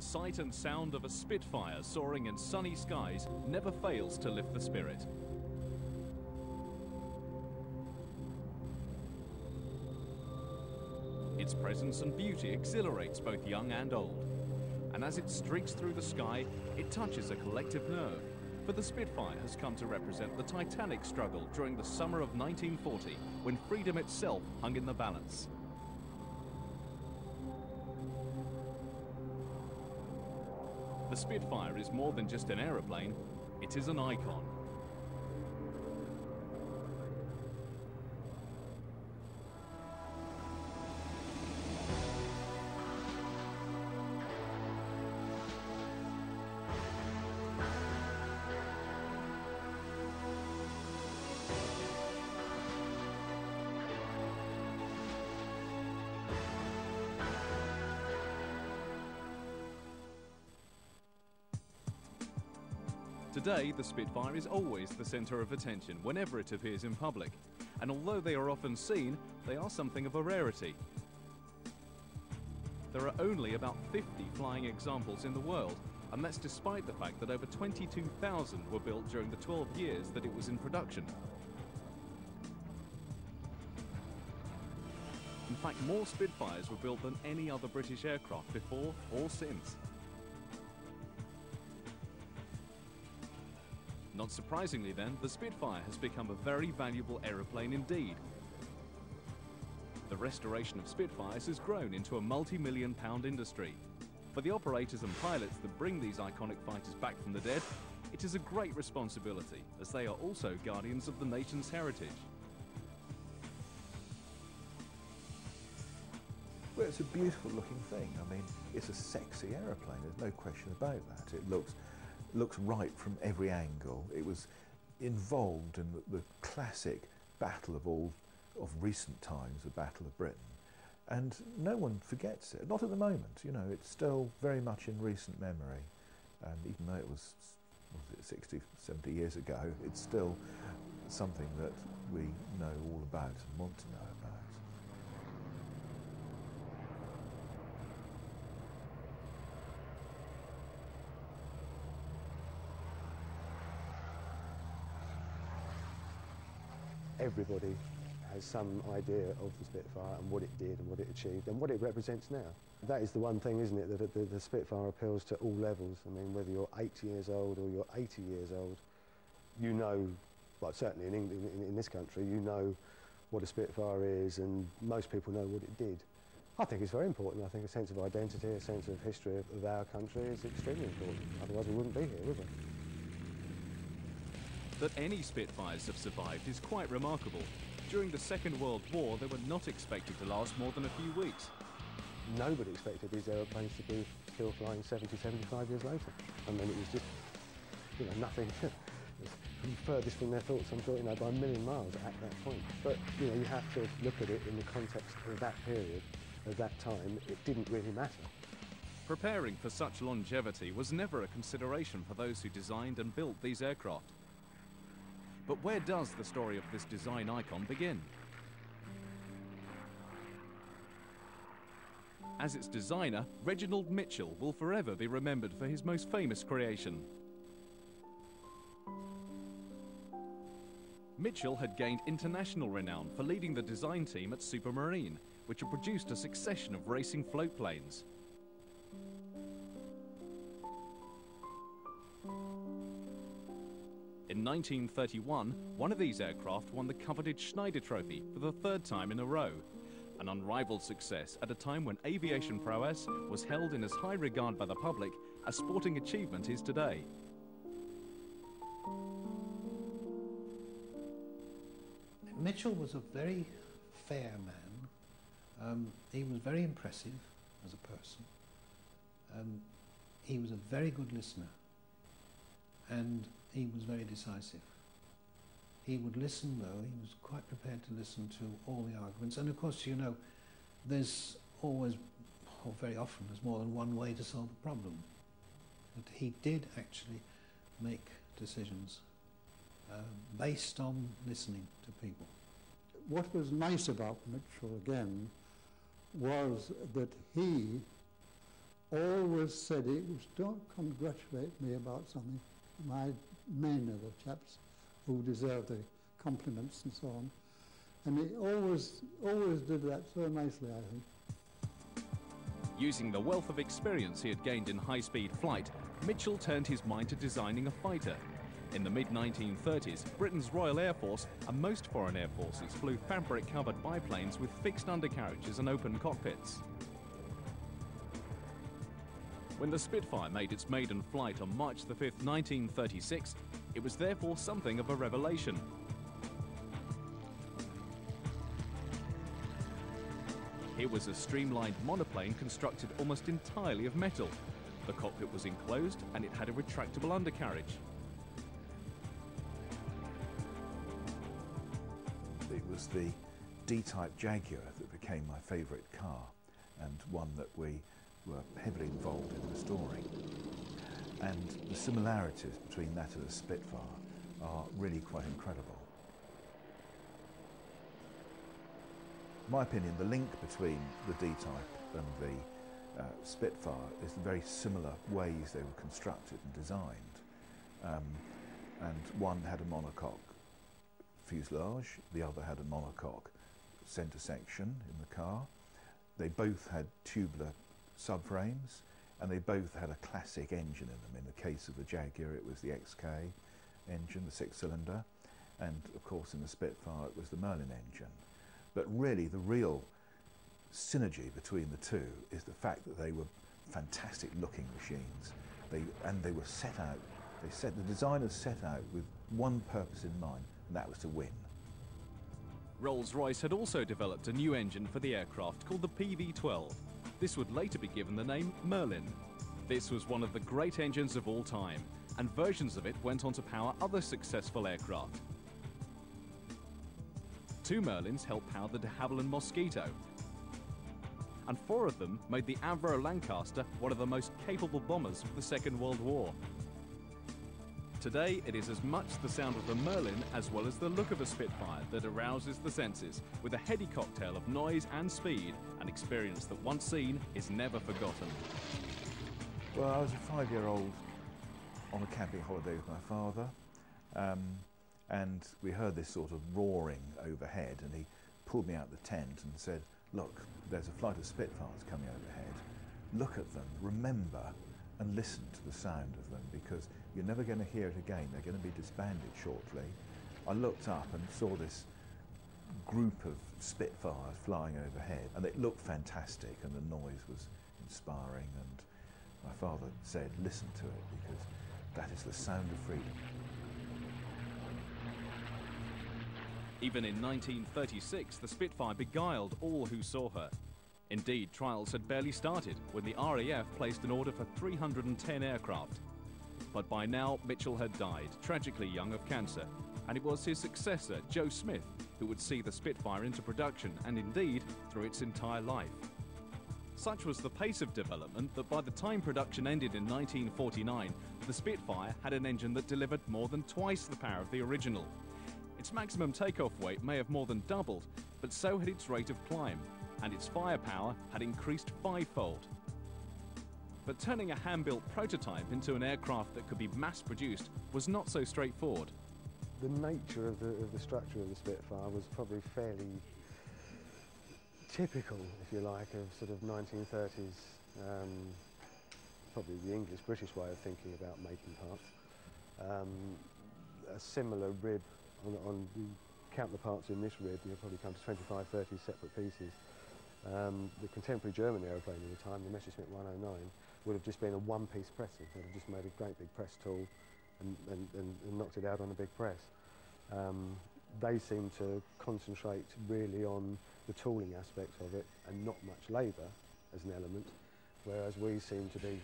The sight and sound of a Spitfire soaring in sunny skies never fails to lift the spirit. Its presence and beauty exhilarates both young and old. And as it streaks through the sky, it touches a collective nerve. For the Spitfire has come to represent the titanic struggle during the summer of 1940, when freedom itself hung in the balance. The Spitfire is more than just an aeroplane, it is an icon. Today, the Spitfire is always the centre of attention whenever it appears in public. And although they are often seen, they are something of a rarity. There are only about 50 flying examples in the world, and that's despite the fact that over 22,000 were built during the 12 years that it was in production. In fact, more Spitfires were built than any other British aircraft before or since. Not surprisingly then, the Spitfire has become a very valuable aeroplane indeed. The restoration of Spitfires has grown into a multi-million-pound industry. For the operators and pilots that bring these iconic fighters back from the dead, it is a great responsibility, as they are also guardians of the nation's heritage. Well, it's a beautiful looking thing. I mean, it's a sexy aeroplane, there's no question about that. It looks right from every angle. It was involved in the classic battle of recent times, the Battle of Britain, and no one forgets it. Not at the moment, you know. It's still very much in recent memory, and even though it was 60, 70 years ago, it's still something that we know all about and want to know about. Everybody has some idea of the Spitfire and what it did and what it achieved and what it represents now. That is the one thing, isn't it, that the Spitfire appeals to all levels. I mean, whether you're 8 years old or you're 80 years old, you know, well, certainly in England, in this country, you know what a Spitfire is, and most people know what it did. I think it's very important. I think a sense of identity, a sense of history of our country is extremely important. Otherwise we wouldn't be here, would we? That any Spitfires have survived is quite remarkable. During the Second World War, they were not expected to last more than a few weeks. Nobody expected these aeroplanes to be still flying 70, 75 years later. I mean, it was just, you know, nothing furthest from their thoughts, I'm sure, you know, by a million miles at that point. But, you know, you have to look at it in the context of that period, of that time. It didn't really matter. Preparing for such longevity was never a consideration for those who designed and built these aircraft. But where does the story of this design icon begin? As its designer, Reginald Mitchell will forever be remembered for his most famous creation. Mitchell had gained international renown for leading the design team at Supermarine, which had produced a succession of racing float planes. In 1931, one of these aircraft won the coveted Schneider Trophy for the 3rd time in a row, an unrivaled success at a time when aviation prowess was held in as high regard by the public as sporting achievement is today. Mitchell was a very fair man. He was very impressive as a person. He was a very good listener. And he was very decisive. He would listen, though. He was quite prepared to listen to all the arguments. And of course, you know, there's always, or very often, there's more than one way to solve a problem. But he did actually make decisions based on listening to people. What was nice about Mitchell, again, was that he always said it was, don't congratulate me about something. My men are the chaps who deserve the compliments and so on. And he always did that so nicely, I think. Using the wealth of experience he had gained in high-speed flight, Mitchell turned his mind to designing a fighter. In the mid-1930s, Britain's Royal Air Force and most foreign air forces flew fabric-covered biplanes with fixed undercarriages and open cockpits. When the Spitfire made its maiden flight on March the 5th, 1936, it was therefore something of a revelation. It was a streamlined monoplane constructed almost entirely of metal. The cockpit was enclosed and it had a retractable undercarriage. It was the D-type Jaguar that became my favourite car, and one that we were heavily involved in restoring. And the similarities between that and the Spitfire are really quite incredible. In my opinion, the link between the D-type and the Spitfire is the very similar ways they were constructed and designed. And one had a monocoque fuselage, the other had a monocoque centre section in the car. They both had tubular subframes, and they both had a classic engine in them. In the case of the Jaguar, it was the XK engine, the six-cylinder, and of course in the Spitfire it was the Merlin engine. But really the real synergy between the two is the fact that they were fantastic looking machines. They were set out, the designers set out with one purpose in mind, and that was to win. Rolls-Royce had also developed a new engine for the aircraft called the PV-12. This would later be given the name Merlin. This was one of the great engines of all time, and versions of it went on to power other successful aircraft. Two Merlins helped power the de Havilland Mosquito, and four of them made the Avro Lancaster one of the most capable bombers of the Second World War. Today, it is as much the sound of the Merlin as well as the look of a Spitfire that arouses the senses, with a heady cocktail of noise and speed, an experience that once seen is never forgotten. Well, I was a 5-year-old on a camping holiday with my father, and we heard this sort of roaring overhead, and he pulled me out the tent and said, "Look, there's a flight of Spitfires coming overhead. Look at them, remember, and listen to the sound of them, because you're never going to hear it again. They're going to be disbanded shortly." I looked up and saw this group of Spitfires flying overhead, and it looked fantastic, and the noise was inspiring, and my father said, "Listen to it, because that is the sound of freedom." Even in 1936, the Spitfire beguiled all who saw her. Indeed, trials had barely started when the RAF placed an order for 310 aircraft. But by now, Mitchell had died, tragically young, of cancer, and it was his successor, Joe Smith, who would see the Spitfire into production, and indeed, through its entire life. Such was the pace of development that by the time production ended in 1949, the Spitfire had an engine that delivered more than twice the power of the original. Its maximum takeoff weight may have more than doubled, but so had its rate of climb, and its firepower had increased 5-fold. But turning a hand-built prototype into an aircraft that could be mass-produced was not so straightforward. The nature of the structure of the Spitfire was probably fairly typical, if you like, of sort of 1930s, probably the English-British way of thinking about making parts. A similar rib on the counterparts in this rib, you'll probably come to 25, 30 separate pieces. The contemporary German aeroplane at the time, the Messerschmitt 109, would have just been a one-piece pressing. They'd have just made a great big press tool and knocked it out on a big press. They seem to concentrate really on the tooling aspects of it and not much labour as an element, whereas we seem to be,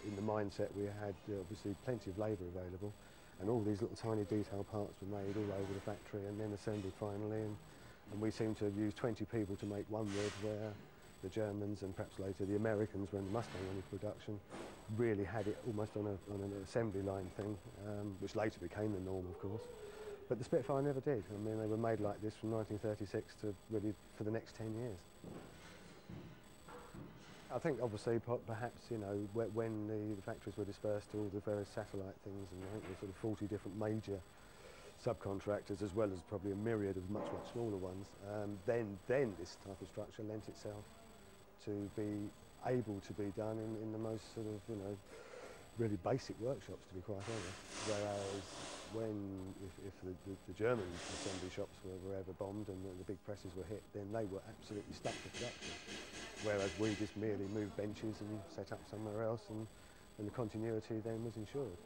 in the mindset we had obviously plenty of labour available, and all these little tiny detail parts were made all over the factory and then assembled finally, and we seem to have used 20 people to make one rib, where the Germans and perhaps later the Americans, when the Mustang went into production, really had it almost on an assembly line thing, which later became the norm, of course. But the Spitfire never did. I mean, they were made like this from 1936 to really for the next 10 years. I think obviously perhaps, you know, when the factories were dispersed to all the various satellite things, and I think there's sort of 40 different major subcontractors, as well as probably a myriad of much smaller ones, then this type of structure lent itself to be able to be done in the most sort of, you know, really basic workshops, to be quite honest. Whereas if the German assembly shops were ever bombed and the big presses were hit, then they were absolutely stuck to production. Whereas we just merely moved benches and set up somewhere else, and the continuity then was ensured.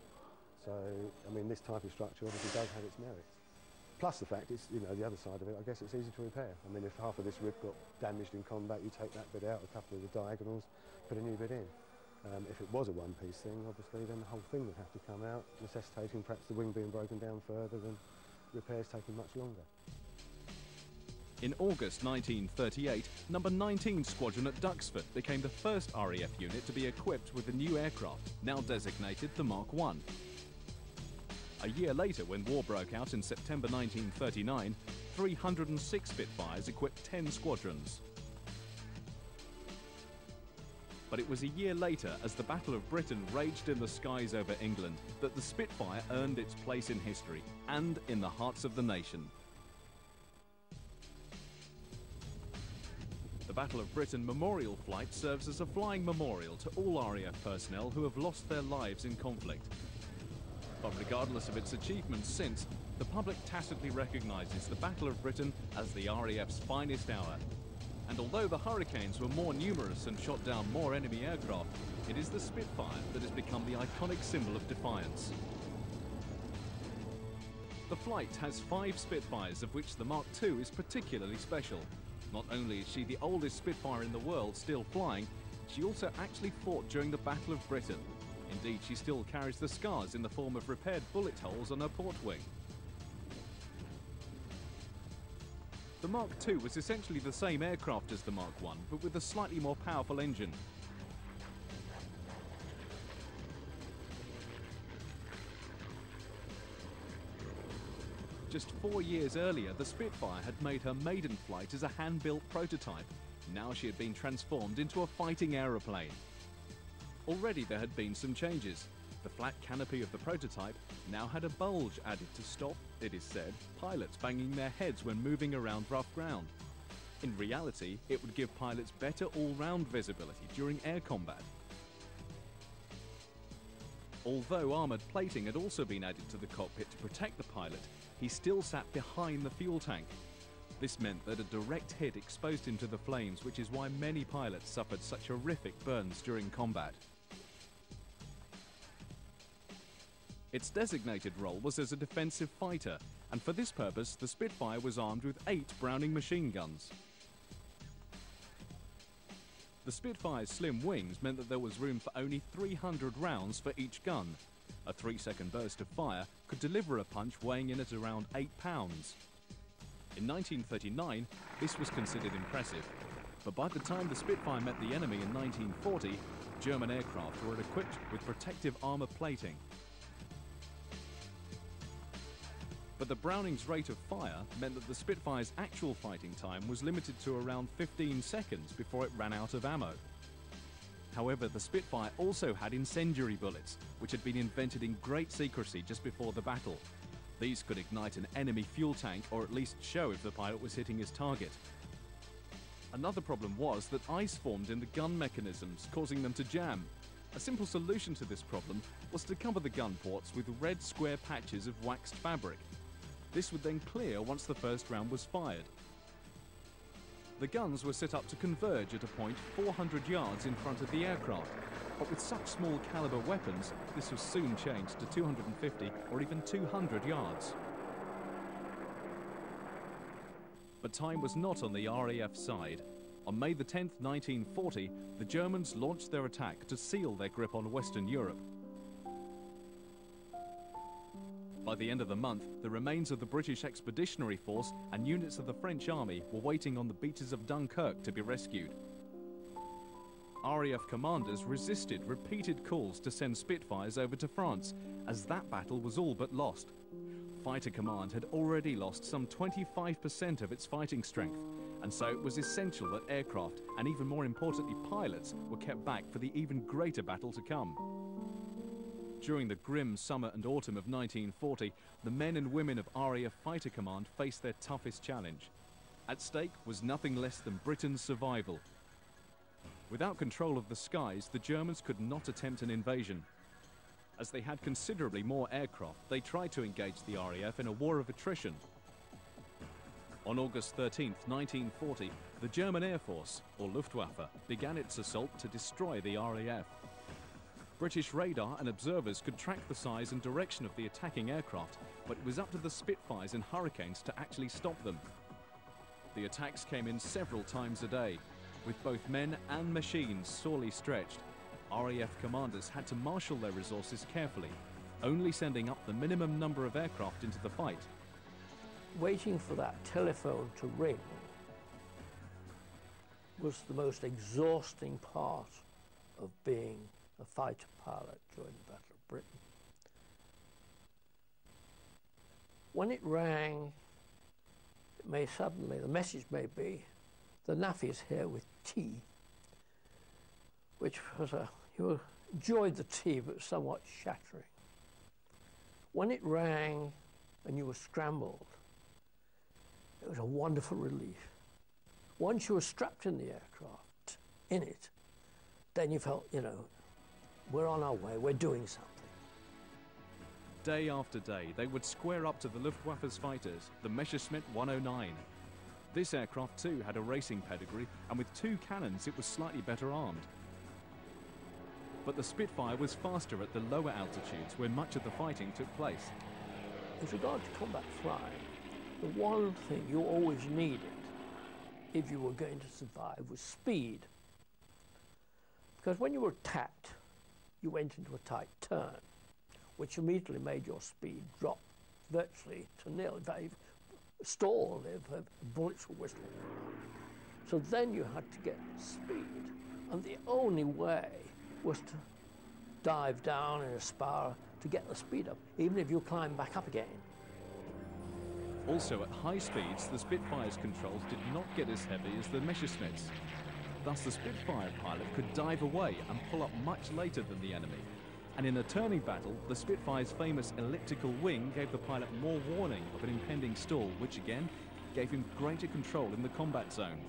So, I mean, this type of structure obviously does have its merits. Plus the fact it's, you know, the other side of it, I guess it's easy to repair. I mean, if half of this rib got damaged in combat, you take that bit out, a couple of the diagonals, put a new bit in. If it was a one-piece thing, obviously, then the whole thing would have to come out, necessitating perhaps the wing being broken down further and repairs taking much longer. In August 1938, No. 19 Squadron at Duxford became the first RAF unit to be equipped with the new aircraft, now designated the Mark I. A year later, when war broke out in September 1939, 306 Spitfires equipped 10 squadrons. But it was a year later, as the Battle of Britain raged in the skies over England, that the Spitfire earned its place in history and in the hearts of the nation. The Battle of Britain Memorial Flight serves as a flying memorial to all RAF personnel who have lost their lives in conflict. But regardless of its achievements since, the public tacitly recognises the Battle of Britain as the RAF's finest hour. And although the Hurricanes were more numerous and shot down more enemy aircraft, it is the Spitfire that has become the iconic symbol of defiance. The flight has 5 Spitfires, of which the Mark II is particularly special. Not only is she the oldest Spitfire in the world still flying, she also actually fought during the Battle of Britain. Indeed, she still carries the scars in the form of repaired bullet holes on her port wing. The Mark II was essentially the same aircraft as the Mark I, but with a slightly more powerful engine. Just 4 years earlier, the Spitfire had made her maiden flight as a hand-built prototype. Now she had been transformed into a fighting aeroplane. Already there had been some changes. The flat canopy of the prototype now had a bulge added to stop, it is said, pilots banging their heads when moving around rough ground. In reality, it would give pilots better all-round visibility during air combat. Although armoured plating had also been added to the cockpit to protect the pilot, he still sat behind the fuel tank. This meant that a direct hit exposed him to the flames, which is why many pilots suffered such horrific burns during combat. Its designated role was as a defensive fighter, and for this purpose the Spitfire was armed with 8 Browning machine guns. The Spitfire's slim wings meant that there was room for only 300 rounds for each gun. A 3-second burst of fire could deliver a punch weighing in at around 8 pounds. In 1939, this was considered impressive, but by the time the Spitfire met the enemy in 1940, German aircraft were equipped with protective armour plating. But the Browning's rate of fire meant that the Spitfire's actual fighting time was limited to around 15 seconds before it ran out of ammo. However, the Spitfire also had incendiary bullets, which had been invented in great secrecy just before the battle. These could ignite an enemy fuel tank, or at least show if the pilot was hitting his target. Another problem was that ice formed in the gun mechanisms, causing them to jam. A simple solution to this problem was to cover the gun ports with red square patches of waxed fabric. This would then clear once the first round was fired. The guns were set up to converge at a point 400 yards in front of the aircraft, but with such small caliber weapons, this was soon changed to 250 or even 200 yards. But time was not on the RAF side. On May the 10th, 1940, the Germans launched their attack to seal their grip on Western Europe. By the end of the month, the remains of the British Expeditionary Force and units of the French Army were waiting on the beaches of Dunkirk to be rescued. RAF commanders resisted repeated calls to send Spitfires over to France, as that battle was all but lost. Fighter Command had already lost some 25% of its fighting strength, and so it was essential that aircraft, and even more importantly pilots, were kept back for the even greater battle to come. During the grim summer and autumn of 1940, the men and women of RAF Fighter Command faced their toughest challenge. At stake was nothing less than Britain's survival. Without control of the skies, the Germans could not attempt an invasion. As they had considerably more aircraft, they tried to engage the RAF in a war of attrition. On August 13, 1940, the German Air Force, or Luftwaffe, began its assault to destroy the RAF. British radar and observers could track the size and direction of the attacking aircraft, but it was up to the Spitfires and Hurricanes to actually stop them. The attacks came in several times a day. With both men and machines sorely stretched, RAF commanders had to marshal their resources carefully, only sending up the minimum number of aircraft into the fight. Waiting for that telephone to ring was the most exhausting part of being a fighter pilot during the Battle of Britain. When it rang, the message may be, the NAFI's here with tea, which was you enjoyed the tea, but somewhat shattering. When it rang and you were scrambled, it was a wonderful relief. Once you were strapped in the aircraft, in it, then you felt, you know, we're on our way, we're doing something. Day after day, they would square up to the Luftwaffe's fighters, the Messerschmitt 109. This aircraft too had a racing pedigree, and with 2 cannons it was slightly better armed. But the Spitfire was faster at the lower altitudes where much of the fighting took place. With regard to combat flying, the one thing you always needed if you were going to survive was speed. Because when you were attacked, you went into a tight turn, which immediately made your speed drop virtually to nil. In fact, stall if bullets were whistling. So then you had to get speed, and the only way was to dive down and aspire to get the speed up, even if you climb back up again. Also at high speeds, the Spitfire's controls did not get as heavy as the Messerschmitts. Thus the Spitfire pilot could dive away and pull up much later than the enemy. And in a turning battle, the Spitfire's famous elliptical wing gave the pilot more warning of an impending stall, which again gave him greater control in the combat zone.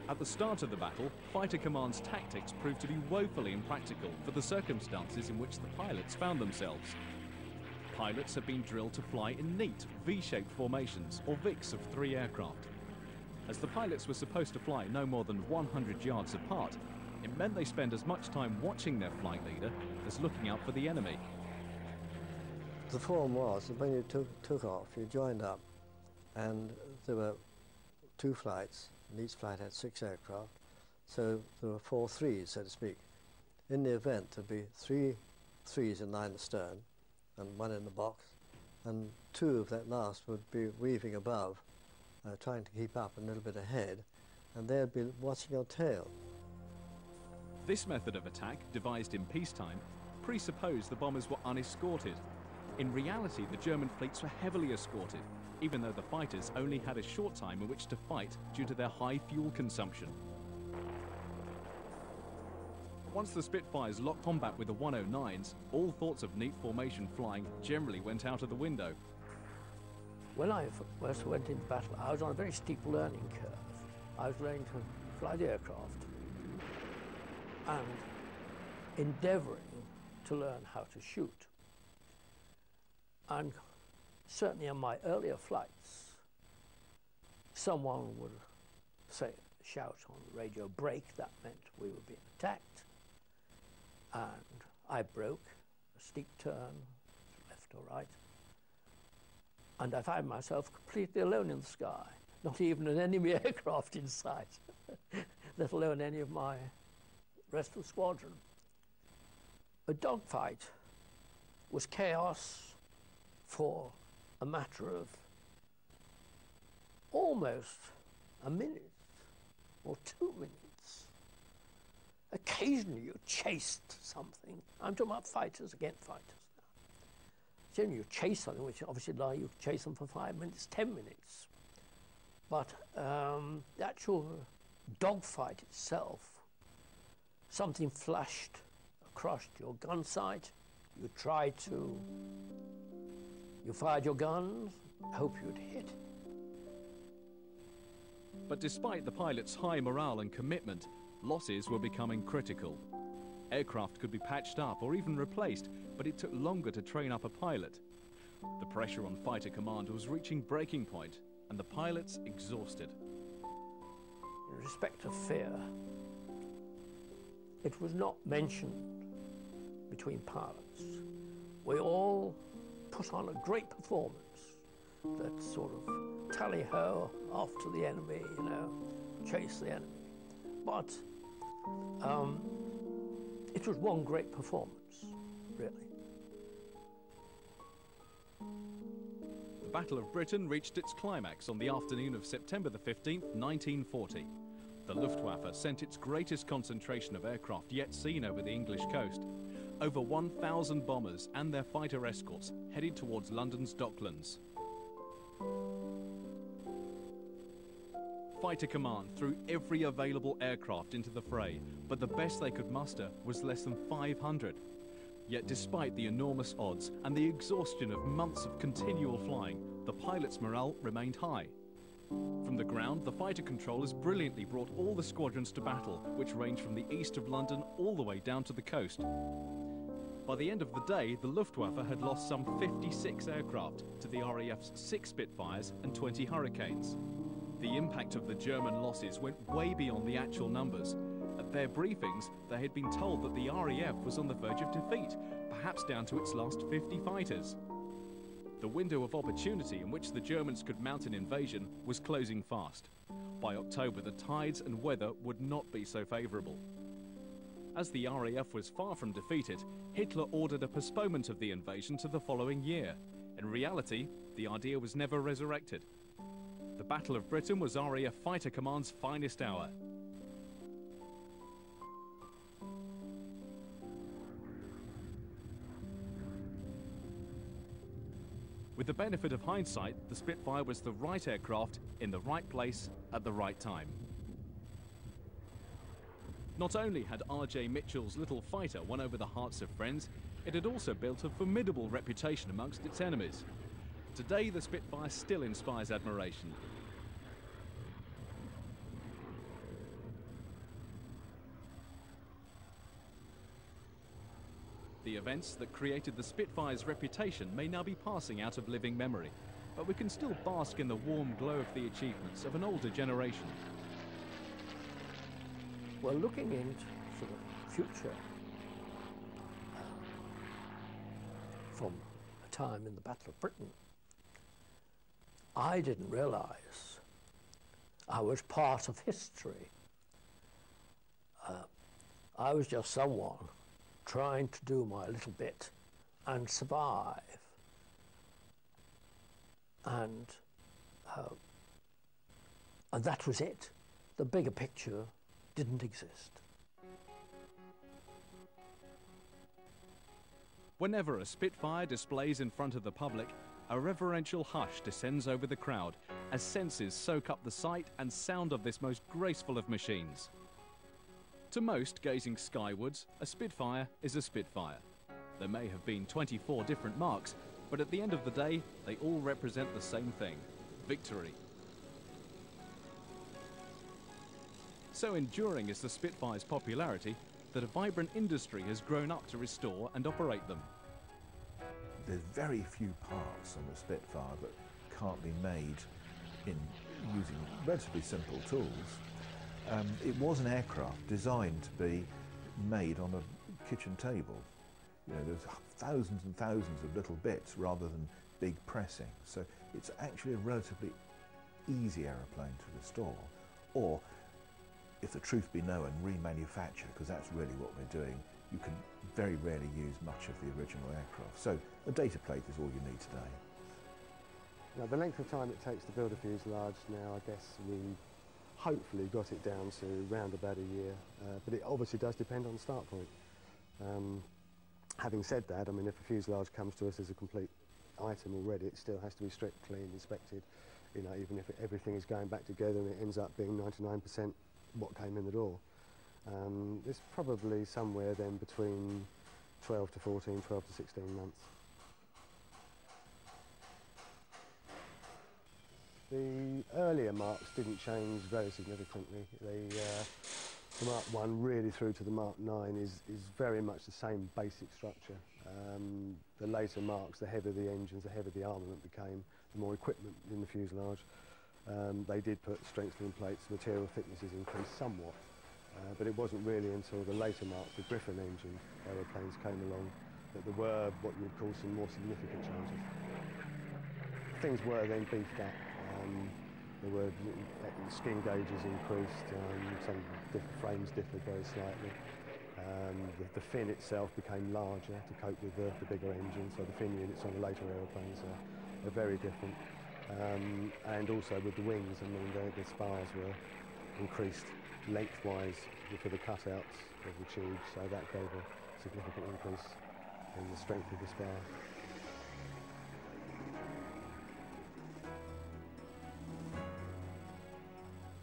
At the start of the battle, Fighter Command's tactics proved to be woefully impractical for the circumstances in which the pilots found themselves. Pilots had been drilled to fly in neat, V-shaped formations, or VICs of 3 aircraft. As the pilots were supposed to fly no more than 100 yards apart, it meant they spend as much time watching their flight leader as looking out for the enemy. The form was that when you took off, you joined up, and there were 2 flights, and each flight had 6 aircraft, so there were 4 threes, so to speak. In the event, there'd be 3 threes in line astern, and 1 in the box, and 2 of that last would be weaving above, trying to keep up a little bit ahead, and they'd be watching your tail. This method of attack, devised in peacetime, presupposed the bombers were unescorted. In reality, the German fleets were heavily escorted, even though the fighters only had a short time in which to fight due to their high fuel consumption. Once the Spitfires locked combat with the 109s, all thoughts of neat formation flying generally went out of the window. When I first went into battle, I was on a very steep learning curve. I was learning to fly the aircraft and endeavouring to learn how to shoot. And certainly on my earlier flights, someone would say, shout on the radio, break. That meant we were being attacked. And I broke a steep turn, left or right. And I found myself completely alone in the sky, not even an enemy aircraft in sight, let alone any of my rest of the squadron. A dogfight was chaos for a matter of almost a minute or 2 minutes. Occasionally you chased something. I'm talking about fighters against fighters So you chase something, which obviously like you chase them for 5 minutes, 10 minutes. But the actual dogfight itself, something flashed across your gun sight, you fired your guns, hope you'd hit. But despite the pilots' high morale and commitment, losses were becoming critical. Aircraft could be patched up or even replaced, but it took longer to train up a pilot. The pressure on fighter command was reaching breaking point, and the pilots exhausted. In respect of fear, it was not mentioned between pilots. We all put on a great performance that sort of tally-ho after the enemy, you know, chase the enemy. But it was one great performance, really. The Battle of Britain reached its climax on the afternoon of September the 15th, 1940. The Luftwaffe sent its greatest concentration of aircraft yet seen over the English coast. Over 1,000 bombers and their fighter escorts headed towards London's Docklands. Fighter Command threw every available aircraft into the fray, but the best they could muster was less than 500. Yet despite the enormous odds and the exhaustion of months of continual flying, the pilots' morale remained high. From the ground, the fighter controllers brilliantly brought all the squadrons to battle, which ranged from the east of London all the way down to the coast. By the end of the day, the Luftwaffe had lost some 56 aircraft to the RAF's 6 Spitfires and 20 Hurricanes. The impact of the German losses went way beyond the actual numbers. At their briefings, they had been told that the RAF was on the verge of defeat, perhaps down to its last 50 fighters. The window of opportunity in which the Germans could mount an invasion was closing fast. By October, the tides and weather would not be so favourable. As the RAF was far from defeated, Hitler ordered a postponement of the invasion to the following year. In reality, the idea was never resurrected. The Battle of Britain was RAF Fighter Command's finest hour. With the benefit of hindsight, the Spitfire was the right aircraft in the right place at the right time. Not only had R.J. Mitchell's little fighter won over the hearts of friends, it had also built a formidable reputation amongst its enemies. Today, the Spitfire still inspires admiration. The events that created the Spitfire's reputation may now be passing out of living memory, but we can still bask in the warm glow of the achievements of an older generation. Well, looking into the future, from a time in the Battle of Britain, I didn't realise I was part of history. I was just someone trying to do my little bit and survive. And that was it. The bigger picture didn't exist. Whenever a Spitfire displays in front of the public, a reverential hush descends over the crowd as senses soak up the sight and sound of this most graceful of machines. To most gazing skywards, a Spitfire is a Spitfire. There may have been 24 different marks, but at the end of the day, they all represent the same thing: victory. So enduring is the Spitfire's popularity that a vibrant industry has grown up to restore and operate them. There's very few parts on the Spitfire that can't be made in using relatively simple tools. It was an aircraft designed to be made on a kitchen table. You know, there's thousands and thousands of little bits rather than big pressing. So it's actually a relatively easy aeroplane to restore, or, if the truth be known, remanufacture, because that's really what we're doing. You can very rarely use much of the original aircraft. So a data plate is all you need today. Now, the length of time it takes to build a fuselage now, I guess we hopefully got it down to round about a year, but it obviously does depend on the start point. Having said that, I mean, if a fuselage comes to us as a complete item already, it still has to be stripped, cleaned, inspected. You know, even if everything is going back together and it ends up being 99% what came in the door. It's probably somewhere then between 12 to 14, 12 to 16 months. The earlier marks didn't change very significantly. The Mark 1 really through to the Mark 9 is very much the same basic structure. The later marks, the heavier the engines, the heavier the armament became, the more equipment in the fuselage. They did put strengthening plates, material thicknesses increased somewhat, but it wasn't really until the later marks, the Griffin engine aeroplanes came along, that there were what you would call some more significant changes. Things were then beefed up. There were skin gauges increased, some frames differed very slightly. The fin itself became larger to cope with the bigger engine, so the fin units on the later aeroplanes are very different. And also with the wings, I mean, the spars were increased lengthwise for the cutouts of the tube, so that gave a significant increase in the strength of the spar.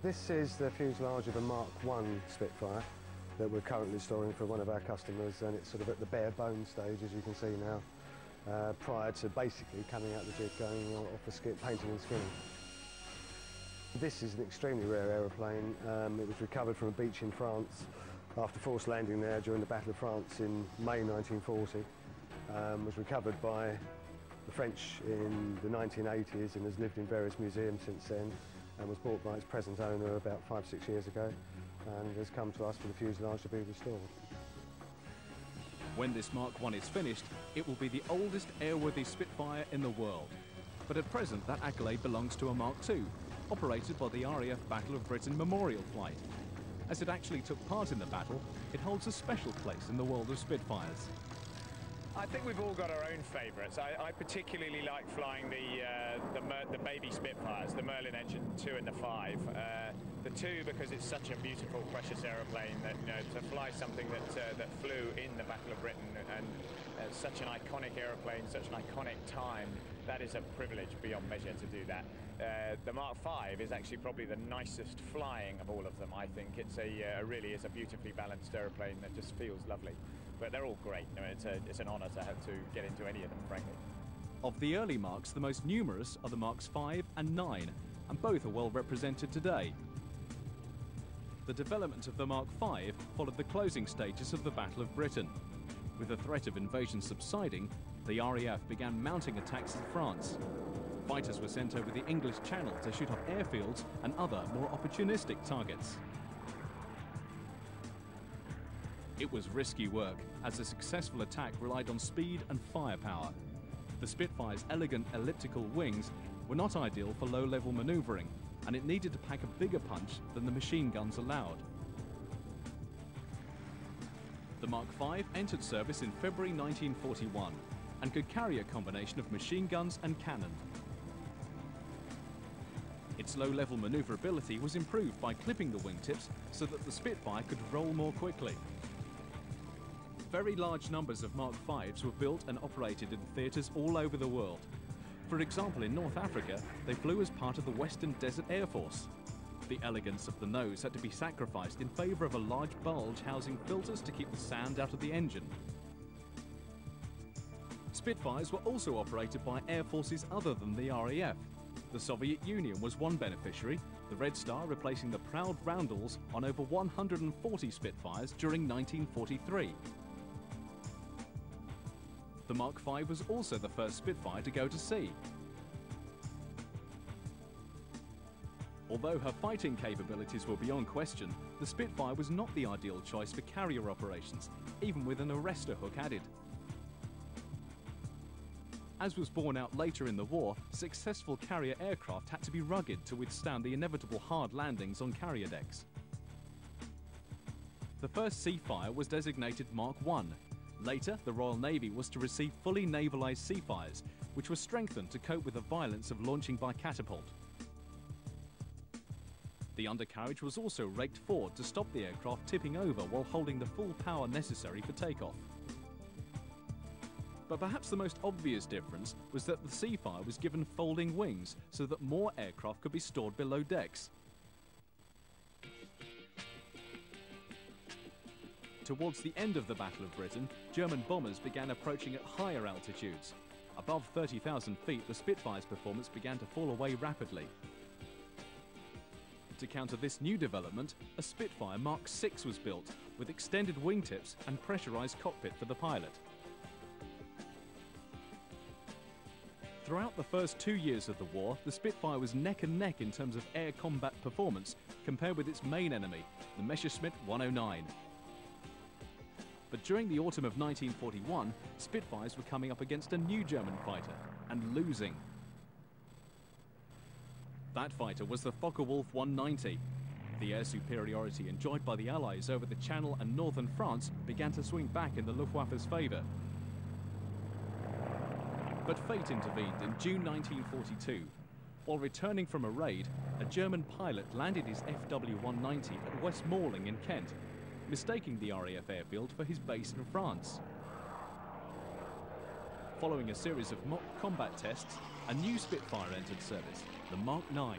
This is the fuselage of a Mark 1 Spitfire that we're currently storing for one of our customers, and it's sort of at the bare bones stage, as you can see now, prior to basically coming out the jig, going off the skip, painting and skinning. This is an extremely rare aeroplane. It was recovered from a beach in France after forced landing there during the Battle of France in May 1940. Was recovered by the French in the 1980s and has lived in various museums since then, and was bought by its present owner about 5-6 years ago, and has come to us for the fuselage to be restored. When this Mark 1 is finished, it will be the oldest airworthy Spitfire in the world. But at present, that accolade belongs to a Mark 2, operated by the RAF Battle of Britain Memorial Flight. As it actually took part in the battle, it holds a special place in the world of Spitfires. I think we've all got our own favourites. I particularly like flying the baby Spitfires, the Merlin engine 2 and the 5. The 2 because it's such a beautiful, precious aeroplane that, you know, to fly something that flew in the Battle of Britain and such an iconic aeroplane, such an iconic time, that is a privilege beyond measure to do that. The Mark 5 is actually probably the nicest flying of all of them. I think it's really is a beautifully balanced aeroplane that just feels lovely. But they're all great. I mean, it's an honour to have to get into any of them, frankly. Of the early Marks, the most numerous are the Marks 5 and 9, and both are well represented today. The development of the Mark 5 followed the closing stages of the Battle of Britain. With the threat of invasion subsiding, the RAF began mounting attacks in France. Fighters were sent over the English Channel to shoot off airfields and other more opportunistic targets. It was risky work, as a successful attack relied on speed and firepower. The Spitfire's elegant elliptical wings were not ideal for low-level manoeuvring, and it needed to pack a bigger punch than the machine guns allowed. The Mark 5 entered service in February 1941 and could carry a combination of machine guns and cannon. Its low-level manoeuvrability was improved by clipping the wingtips so that the Spitfire could roll more quickly. Very large numbers of Mark 5s were built and operated in theatres all over the world. For example, in North Africa, they flew as part of the Western Desert Air Force. The elegance of the nose had to be sacrificed in favour of a large bulge housing filters to keep the sand out of the engine. Spitfires were also operated by air forces other than the RAF. The Soviet Union was one beneficiary, the Red Star replacing the proud roundels on over 140 Spitfires during 1943. The Mark 5 was also the first Spitfire to go to sea. Although her fighting capabilities were beyond question, the Spitfire was not the ideal choice for carrier operations, even with an arrestor hook added. As was borne out later in the war, successful carrier aircraft had to be rugged to withstand the inevitable hard landings on carrier decks. The first Seafire was designated Mark 1. Later, the Royal Navy was to receive fully navalised Seafires, which were strengthened to cope with the violence of launching by catapult. The undercarriage was also raked forward to stop the aircraft tipping over while holding the full power necessary for takeoff. But perhaps the most obvious difference was that the Seafire was given folding wings so that more aircraft could be stored below decks. Towards the end of the Battle of Britain, German bombers began approaching at higher altitudes. Above 30,000 feet, the Spitfire's performance began to fall away rapidly. To counter this new development, a Spitfire Mark VI was built, with extended wingtips and pressurized cockpit for the pilot. Throughout the first 2 years of the war, the Spitfire was neck and neck in terms of air combat performance compared with its main enemy, the Messerschmitt 109. But during the autumn of 1941, Spitfires were coming up against a new German fighter and losing. That fighter was the Focke-Wulf 190. The air superiority enjoyed by the Allies over the Channel and northern France began to swing back in the Luftwaffe's favour. But fate intervened in June 1942. While returning from a raid, a German pilot landed his FW-190 at West Malling in Kent, mistaking the RAF airfield for his base in France. Following a series of mock combat tests, a new Spitfire entered service, the Mark IX.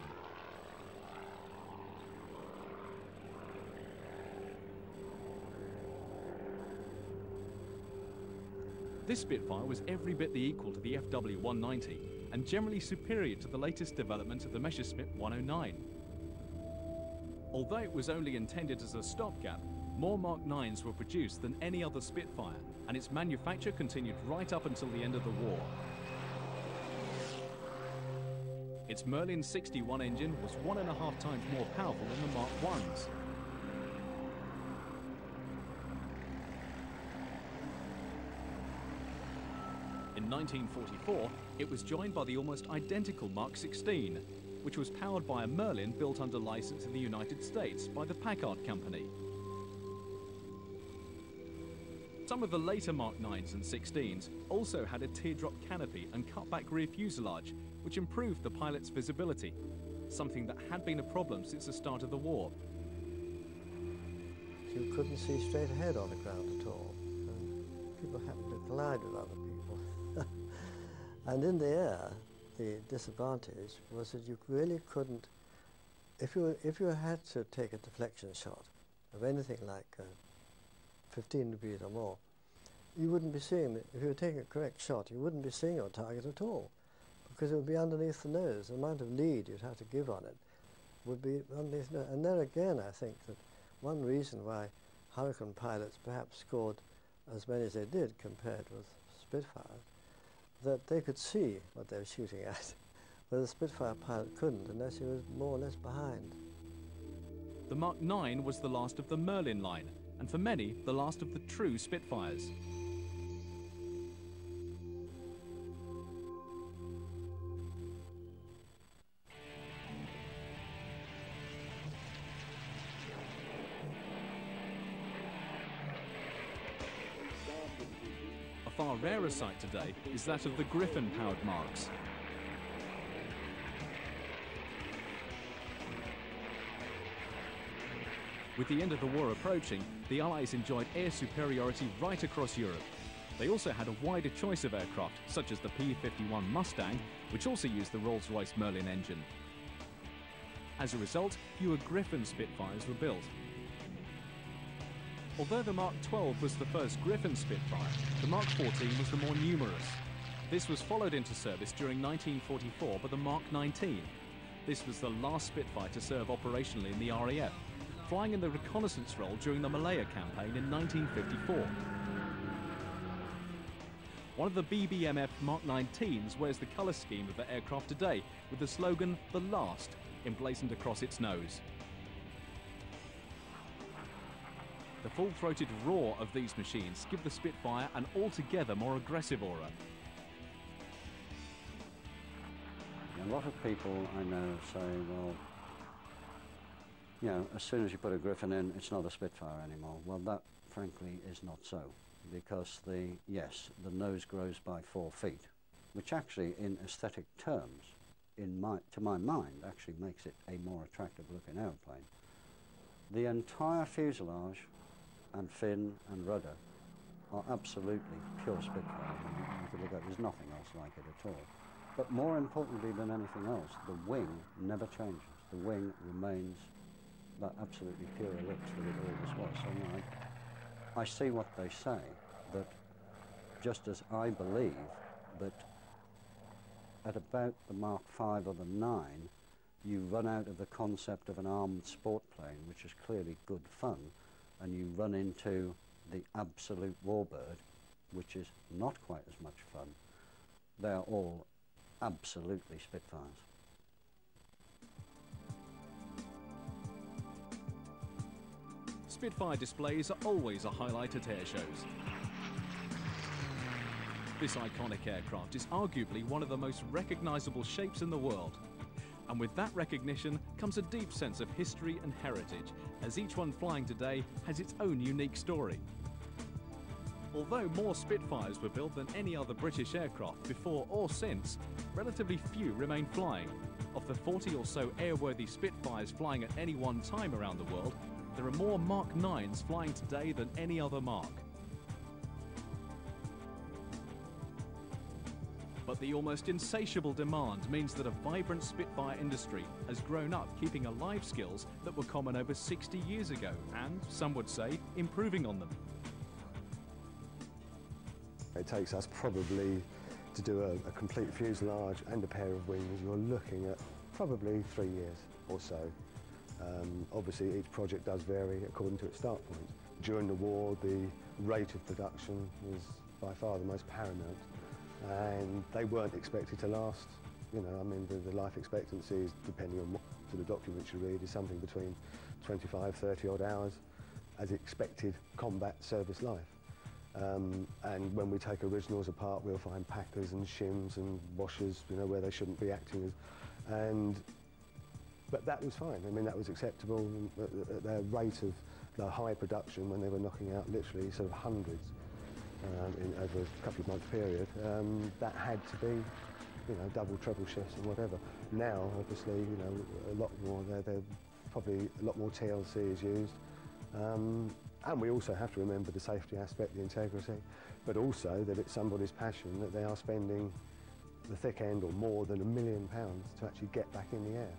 This Spitfire was every bit the equal to the FW-190 and generally superior to the latest development of the Messerschmitt 109. Although it was only intended as a stopgap, more Mark IXs were produced than any other Spitfire, and its manufacture continued right up until the end of the war. Its Merlin 61 engine was 1.5 times more powerful than the Mark Is. In 1944, it was joined by the almost identical Mark 16, which was powered by a Merlin built under license in the United States by the Packard Company. Some of the later Mark IXs and 16s also had a teardrop canopy and cutback rear fuselage, which improved the pilot's visibility, something that had been a problem since the start of the war. You couldn't see straight ahead on the ground at all. People happened to collide with other people. And in the air, the disadvantage was that you really couldn't, if you had to take a deflection shot of anything like 15 degrees or more, you wouldn't be seeing, if you were taking a correct shot, you wouldn't be seeing your target at all, because it would be underneath the nose. The amount of lead you'd have to give on it would be underneath the nose. And there again, I think that one reason why Hurricane pilots perhaps scored as many as they did compared with Spitfire, that they could see what they were shooting at, where the Spitfire pilot couldn't unless he was more or less behind. The Mark IX was the last of the Merlin line, and for many, the last of the true Spitfires. A far rarer sight today is that of the Griffin-powered Marks. With the end of the war approaching, the Allies enjoyed air superiority right across Europe. They also had a wider choice of aircraft, such as the P-51 Mustang, which also used the Rolls-Royce Merlin engine. As a result, fewer Griffin Spitfires were built. Although the Mark XII was the first Griffin Spitfire, the Mark XIV was the more numerous. This was followed into service during 1944 by the Mark XIX. This was the last Spitfire to serve operationally in the RAF, flying in the reconnaissance role during the Malaya campaign in 1954. One of the BBMF Mark XIX wears the colour scheme of the aircraft today, with the slogan, "The Last," emblazoned across its nose. The full-throated roar of these machines give the Spitfire an altogether more aggressive aura. A lot of people I know say, well, you know, as soon as you put a Griffin in, it's not a Spitfire anymore. Well, that, frankly, is not so, because yes, the nose grows by 4 feet, which actually, in aesthetic terms, to my mind, actually makes it a more attractive-looking airplane. The entire fuselage and fin and rudder are absolutely pure Spitfire. you could look at. There's nothing else like it at all. But more importantly than anything else, the wing never changes. The wing remains that absolutely pure ellipse that it always was. So, you know, I see what they say, that just as I believe that at about the Mark V or the 9, you run out of the concept of an armed sport plane, which is clearly good fun, and you run into the absolute warbird, which is not quite as much fun. They are all absolutely Spitfires. Spitfire displays are always a highlight at air shows. This iconic aircraft is arguably one of the most recognisable shapes in the world. And with that recognition comes a deep sense of history and heritage, as each one flying today has its own unique story. Although more Spitfires were built than any other British aircraft before or since, relatively few remain flying. Of the 40 or so airworthy Spitfires flying at any one time around the world, there are more Mark 9s flying today than any other Mark. But the almost insatiable demand means that a vibrant Spitfire industry has grown up keeping alive skills that were common over 60 years ago and, some would say, improving on them. It takes us probably to do a complete fuselage and a pair of wings. You're looking at probably 3 years or so. Obviously each project does vary according to its start point. During the war the rate of production was by far the most paramount, and they weren't expected to last. You know, I mean, the life expectancy is, depending on what sort of documents you read, is something between 25, 30 odd hours as expected combat service life. And when we take originals apart, we'll find packers and shims and washers, you know, where they shouldn't be acting as. But that was fine. I mean, that was acceptable. At their rate of the high production, when they were knocking out literally sort of hundreds over a couple of month period, that had to be, you know, double, treble shifts and whatever. Now, obviously, you know, a lot more. They're probably a lot more TLC is used. And we also have to remember the safety aspect, the integrity, but also that it's somebody's passion that they are spending the thick end or more than £1 million to actually get back in the air.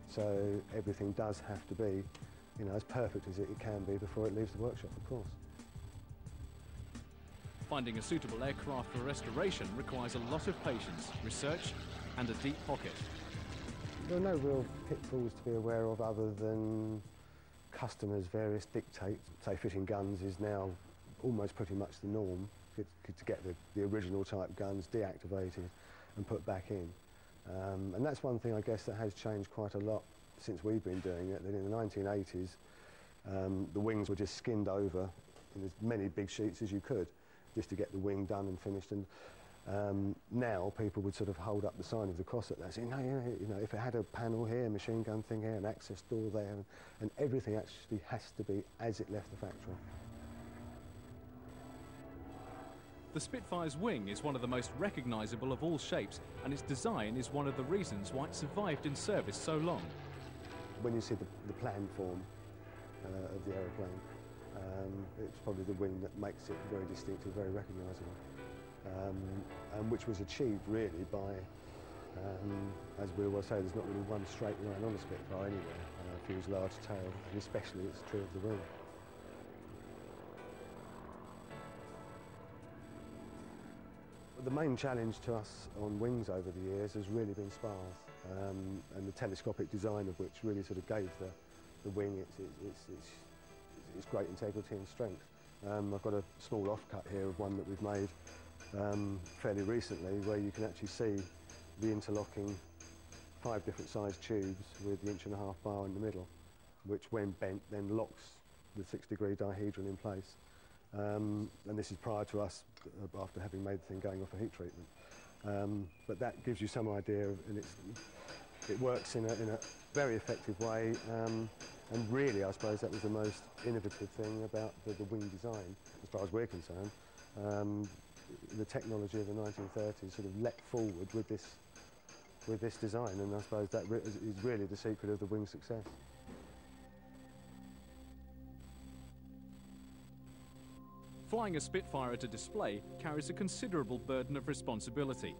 So everything does have to be, you know, as perfect as it can be before it leaves the workshop, of course. Finding a suitable aircraft for restoration requires a lot of patience, research and a deep pocket. There are no real pitfalls to be aware of other than customers' various dictates. Say fitting guns is now almost pretty much the norm, to get the original type guns deactivated and put back in. And that's one thing, I guess, that has changed quite a lot since we've been doing it. That in the 1980s, the wings were just skinned over in as many big sheets as you could, just to get the wing done and finished. And now people would sort of hold up the sign of the cross at that, saying, no, you know, if it had a panel here, a machine gun thing here, an access door there, and everything actually has to be as it left the factory. The Spitfire's wing is one of the most recognisable of all shapes, and its design is one of the reasons why it survived in service so long. When you see the plan form of the aeroplane, it's probably the wing that makes it very distinctive, very recognisable, and which was achieved really by, as we always say, there's not really one straight line on a Spitfire anywhere. Fuselage, tail, and especially it's true of the wing. The main challenge to us on wings over the years has really been spars, and the telescopic design of which really sort of gave the wing its great integrity and strength. I've got a small offcut here of one that we've made fairly recently, where you can actually see the interlocking 5 different sized tubes with the 1.5-inch bar in the middle, which when bent then locks the 6-degree dihedron in place. And this is prior to us, after having made the thing, going off a heat treatment. But that gives you some idea, and it works in a very effective way. And really, I suppose that was the most innovative thing about the wing design, as far as we're concerned. The technology of the 1930s sort of leapt forward with this design, and I suppose that is really the secret of the wing's success. Flying a Spitfire at a display carries a considerable burden of responsibility.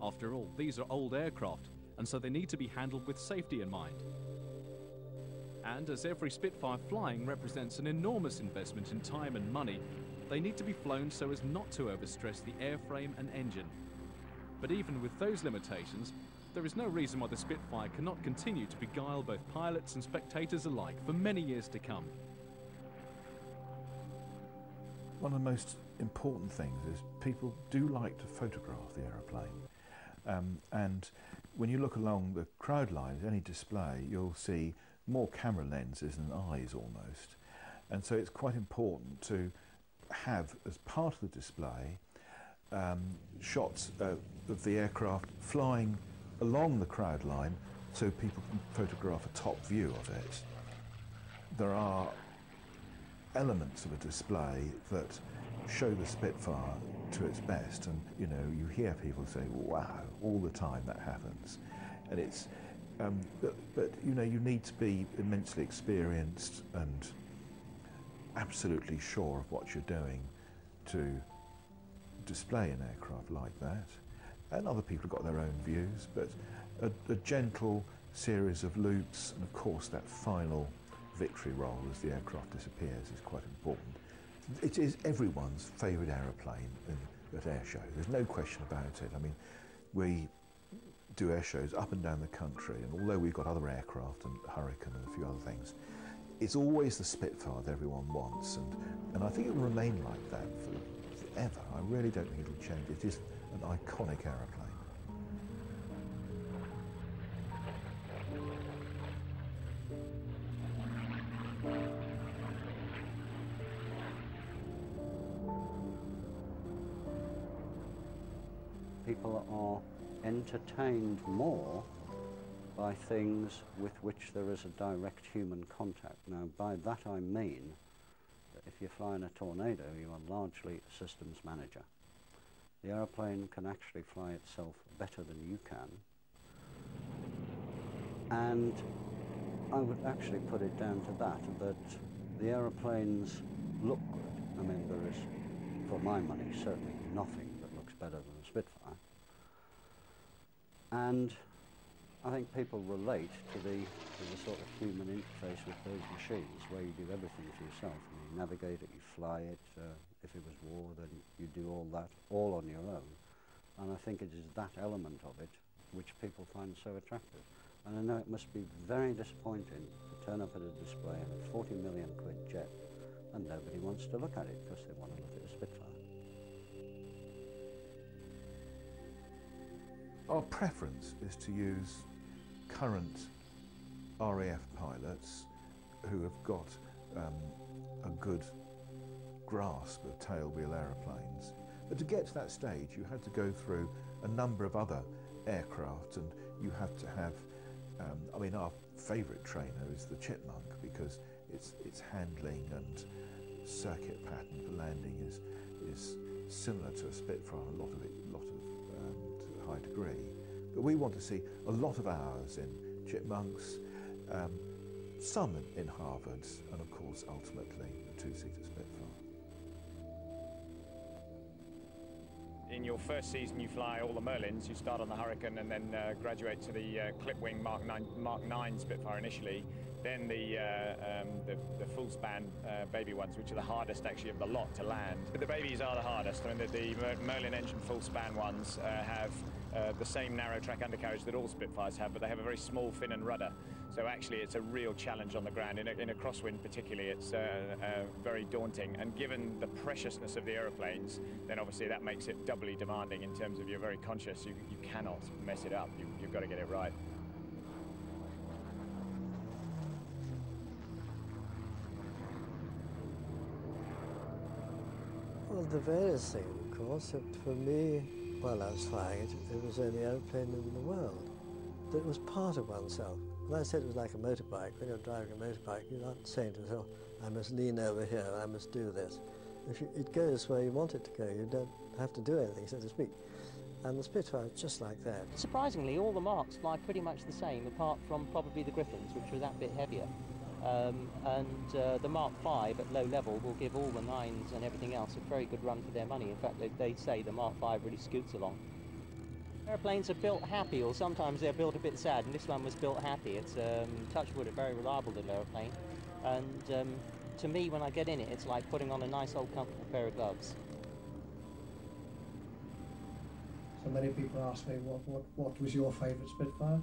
After all, these are old aircraft, and so they need to be handled with safety in mind. And as every Spitfire flying represents an enormous investment in time and money, they need to be flown so as not to overstress the airframe and engine. But even with those limitations, there is no reason why the Spitfire cannot continue to beguile both pilots and spectators alike for many years to come. One of the most important things is people do like to photograph the aeroplane. And when you look along the crowd lines, any display, you'll see more camera lenses than eyes almost. And so it's quite important to have, as part of the display, shots of the aircraft flying along the crowd line so people can photograph a top view of it. There are elements of a display that show the Spitfire to its best, and you know, you hear people say wow all the time that happens, and it's but you know, you need to be immensely experienced and absolutely sure of what you're doing to display an aircraft like that. And other people have got their own views, but a gentle series of loops and of course that final victory roll as the aircraft disappears is quite important. It is everyone's favourite aeroplane at air shows. There's no question about it. I mean, we do air shows up and down the country, and although we've got other aircraft and Hurricane and a few other things, it's always the Spitfire that everyone wants, and I think it will remain like that forever. I really don't think it'll change. It is an iconic aeroplane. People are entertained more by things with which there is a direct human contact. Now, by that I mean that if you're flying a Tornado, you are largely a systems manager. The aeroplane can actually fly itself better than you can. And I would actually put it down to that the aeroplanes look good. I mean, there is, for my money, certainly nothing that looks better than a Spitfire. And I think people relate to the sort of human interface with those machines, where you do everything for yourself. You navigate it, you fly it. If it was war, then you do all that all on your own. And I think it is that element of it which people find so attractive. And I know it must be very disappointing to turn up at a display in a 40 million quid jet and nobody wants to look at it because they want to look at a Spitfire. Our preference is to use current RAF pilots who have got a good grasp of tailwheel aeroplanes. But to get to that stage, you had to go through a number of other aircraft, and you have to have, I mean, our favourite trainer is the Chipmunk, because its handling and circuit pattern for landing is similar to a Spitfire, a lot of to a high degree. But we want to see a lot of hours in Chipmunks, some in Harvards, and of course ultimately the two-seater Spitfire. In your first season, you fly all the Merlins. You start on the Hurricane and then graduate to the clip-wing Mark 9 Spitfire initially. Then the full-span baby ones, which are the hardest actually of the lot to land. But the babies are the hardest. I mean, the Merlin engine full-span ones have the same narrow track undercarriage that all Spitfires have, but they have a very small fin and rudder. So actually it's a real challenge on the ground. In a crosswind particularly, it's very daunting. And given the preciousness of the aeroplanes, then obviously that makes it doubly demanding in terms of you're very conscious. You cannot mess it up. You've got to get it right. Well, the various things, of course. For me, while I was flying it, it was the only aeroplane in the world that was part of oneself. When I said it was like a motorbike, when you're driving a motorbike, you're not saying to yourself, I must lean over here, I must do this. It goes where you want it to go. You don't have to do anything, so to speak. And the Spitfire is just like that. Surprisingly, all the marks fly pretty much the same, apart from probably the Griffins, which were that bit heavier. The Mark V at low level will give all the 9s and everything else a very good run for their money. In fact, they say the Mark V really scoots along. Airplanes are built happy, or sometimes they're built a bit sad, and this one was built happy. It's, touch wood, a very reliable little airplane. And to me, when I get in it, it's like putting on a nice old comfortable pair of gloves. So many people ask me what was your favourite Spitfire.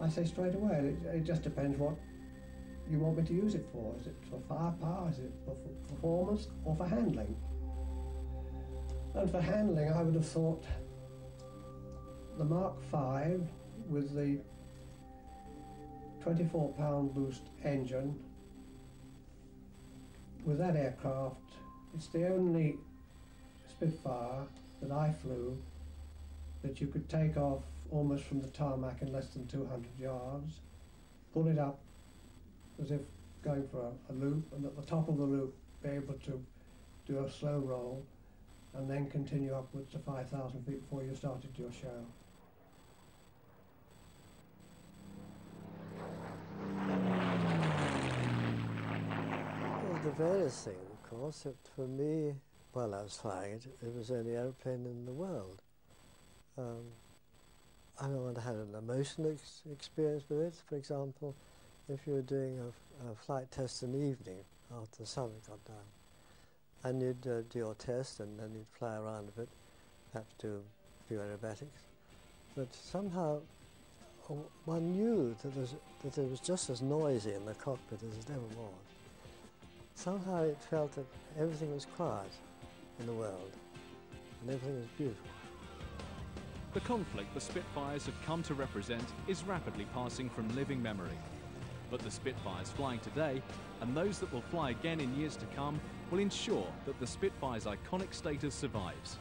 I say straight away, it just depends what you want me to use it for. Is it for firepower, is it for performance, or for handling? And for handling, I would have thought the Mark V with the 24-pound boost engine. With that aircraft, it's the only Spitfire that I flew that you could take off almost from the tarmac in less than 200 yards, pull it up as if going for a loop, and at the top of the loop be able to do a slow roll and then continue upwards to 5,000 feet before you started your show. Well, the various things, of course, for me, while I was flying it, it was the only aeroplane in the world. I don't want to have an emotional experience with it. For example, if you were doing a flight test in the evening after the sun had got down, and you'd do your test and then you'd fly around a bit, perhaps do a few aerobatics, but somehow one knew that it was just as noisy in the cockpit as it ever was. Somehow it felt that everything was quiet in the world and everything was beautiful. The conflict the Spitfires have come to represent is rapidly passing from living memory. But the Spitfires flying today, and those that will fly again in years to come, will ensure that the Spitfire's iconic status survives.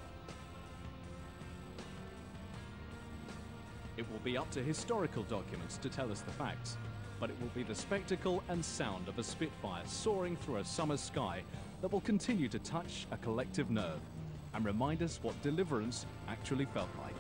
It will be up to historical documents to tell us the facts, but it will be the spectacle and sound of a Spitfire soaring through a summer sky that will continue to touch a collective nerve and remind us what deliverance actually felt like.